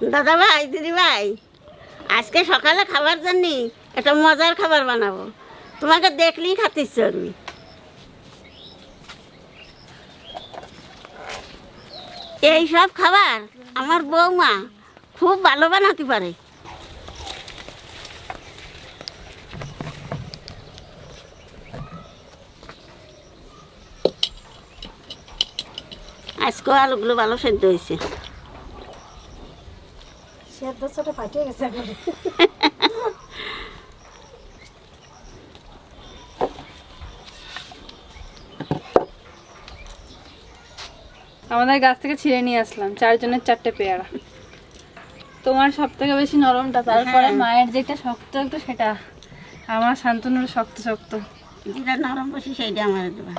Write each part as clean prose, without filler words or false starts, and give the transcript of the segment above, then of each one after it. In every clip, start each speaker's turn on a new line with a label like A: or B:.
A: দাদা ভাই, দিদি ভাই, আজকে সকালে খাবার জন্য একটা মজার খাবার বানাবো। তোমাকে দেখলেই খেতে ইচ্ছে করবে। এই সব খাবার আমার বৌমা খুব ভালো বানাতে পারে। আজকে আলুগুলো ভালো সেদ্ধ হয়েছে।
B: সেদ্ধটা ফাটিয়ে গেছে। আমাদের গাছ থেকে ছিঁড়ে নিয়ে আসলাম 4 জনের 4টে পেয়ারা। তোমার সব থেকে বেশি নরমটা, তারপরে মায়ের যেটা শক্ত একটু সেটা, আমার শান্তনুর শক্ত শক্ত।
A: যেটা নরম বসে সেইটা আমার দেবা।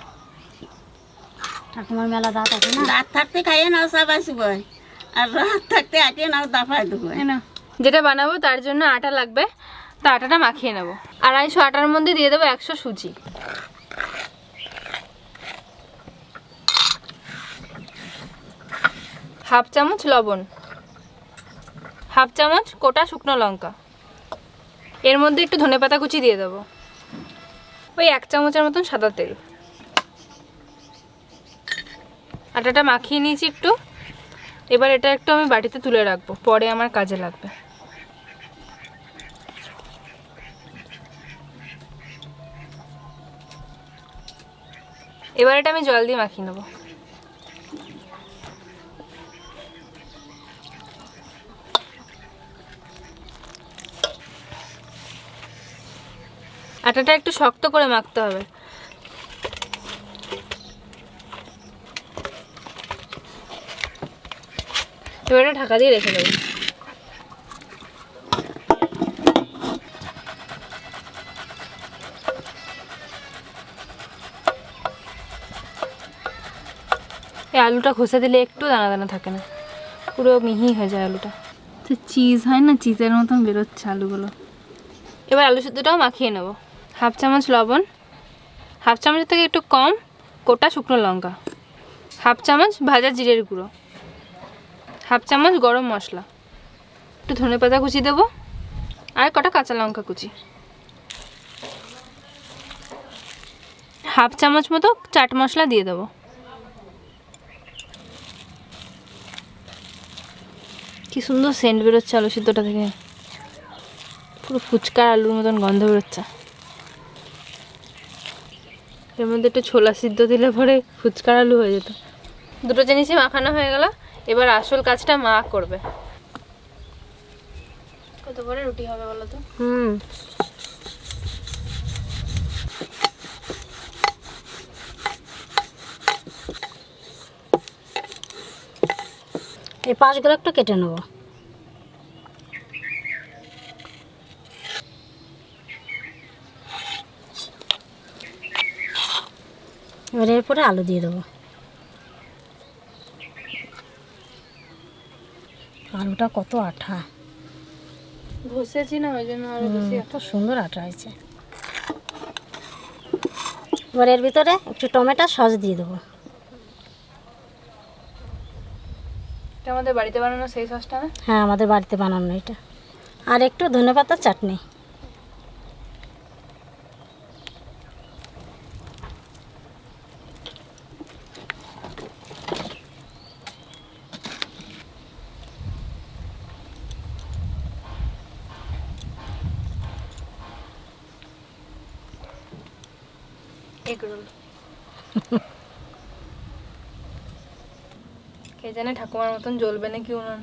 B: ঠাকুমার মেলা দাঁত আছে না,
A: দাঁত থাকতে খাইয়ে নাও চাবাইছি বই, আর রাত থাকতে আটিয়ে নাও দাফায় দেবো।
C: যেটা বানাবো তার জন্য আটা লাগবে, তা আটাটা মাখিয়ে নেবো। 250 আটার মধ্যে দিয়ে দেবো 100 সুজি, হাফ চামচ লবণ, হাফ চামচ গোটা শুকনো লঙ্কা, এর মধ্যে একটু ধনেপাতা কুচি দিয়ে দেবো, ওই 1 চামচের মতন সাদা তেল। আটাটা মাখিয়ে নিয়েছি একটু, এবার এটা একটু আমি বাটিতে তুলে রাখবো, পরে আমার কাজে লাগবে। এবার এটা আমি জল দিয়ে মাখিয়ে নেবো। আটাটা একটু শক্ত করে মাখতে হবে। এবার এটা ঢাকা দিয়ে রেখে দেবো। এই আলুটা খসে দিলে একটু দানা দানা থাকে না, পুরো মিহি হয়ে যায় আলুটা।
B: তো চিজ হয় না, চিজের মতন বেরোচ্ছে আলুগুলো।
C: এবার আলু সেদ্ধটাও মাখিয়ে নেব। হাফ চামচ লবণ, হাফ চামচের থেকে একটু কম গোটা শুকনো লঙ্কা, হাফ চামচ ভাজা জিরের গুঁড়ো, হাফ চামচ গরম মশলা, একটু ধনেপাতা কুচি দেবো, আর কটা কাঁচা লঙ্কা কুচি, হাফ চামচ মতো চাট মশলা দিয়ে দেবো। কি সুন্দর সেন্ট বেরোচ্ছে আলু সিদ্ধটা থেকে, পুরো ফুচকার আলুর মতন গন্ধ বেরোচ্ছে। এর মধ্যে একটু ছোলা সিদ্ধ দিলে পরে ফুচকার আলু হয়ে যেত। দুটো জিনিসই মাখানো হয়ে গেল, এবার আসল কাজটা মা করবে। কত বড় রুটি হবে বলো তো?
B: এই পাশগুলো একটু কেটে নেবো। এবার এরপরে আলু দিয়ে দেবো। আলুটা কত আঠা,
C: ঘষেছি না ওই জন্য আরো বেশি।
B: এত সুন্দর আঠা হয়েছে। এবার এর ভিতরে একটু টমেটো সস দিয়ে দেবো।
C: এটা আমাদের বাড়িতে বানানো সেই সসটা না?
B: হ্যাঁ, আমাদের বাড়িতে বানানো এটা। আর একটু ধনেপাতার চাটনি।
C: এগরোল। কে জানে ঠাকুমার মতন জ্বলবে নাকি উনুন।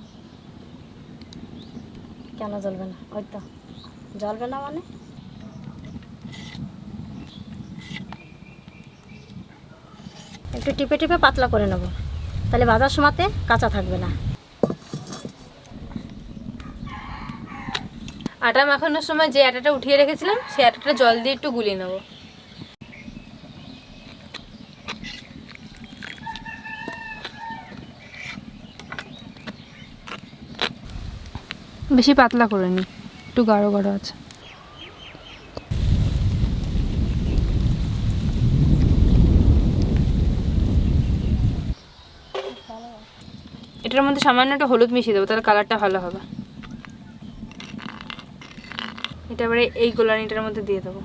B: কেন জ্বলবে না? ওই তো জ্বলবে না মানে। একটু টিপে টিপে পাতলা করে নেব, তাহলে ভাজার সময়তে কাঁচা থাকবে না।
C: আটা মাখানোর সময় যে আটাটা উঠিয়ে রেখেছিলাম সেই আটাটা জল দিয়ে একটু গুলিয়ে নেব। বেশি পাতলা করে নি, একটু গাঢ় গাঢ় আছে। এটা এটার মধ্যে সামান্য একটু হলুদ মিশিয়ে দেবো, তাহলে কালারটা ভালো হবে। এটা এবারে এই গোলানিটার মধ্যে দিয়ে দেবো।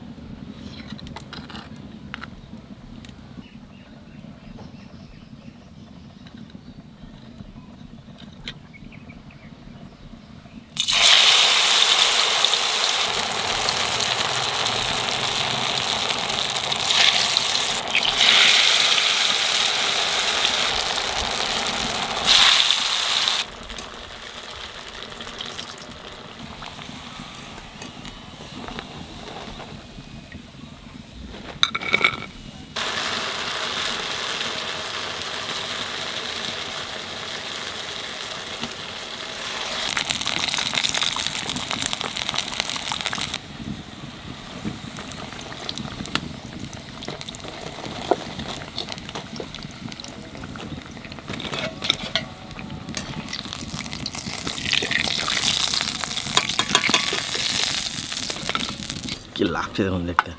D: কি লাগছে দেখুন দেখতে,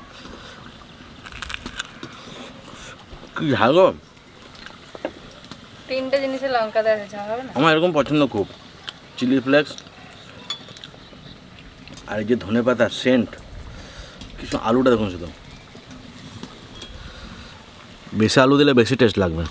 D: কি ঝাল।
C: তিনটে জিনিসের লঙ্কা দেওয়া আছে, ঝাল হবে না?
D: আমার এরকম পছন্দ খুব, চিলি ফ্লেক্স আর এই যে ধনে পাতা সেন্ট, কিছু আলুটা দেখুন শুধু, বেশি আলু দিলে বেশি টেস্ট লাগবে।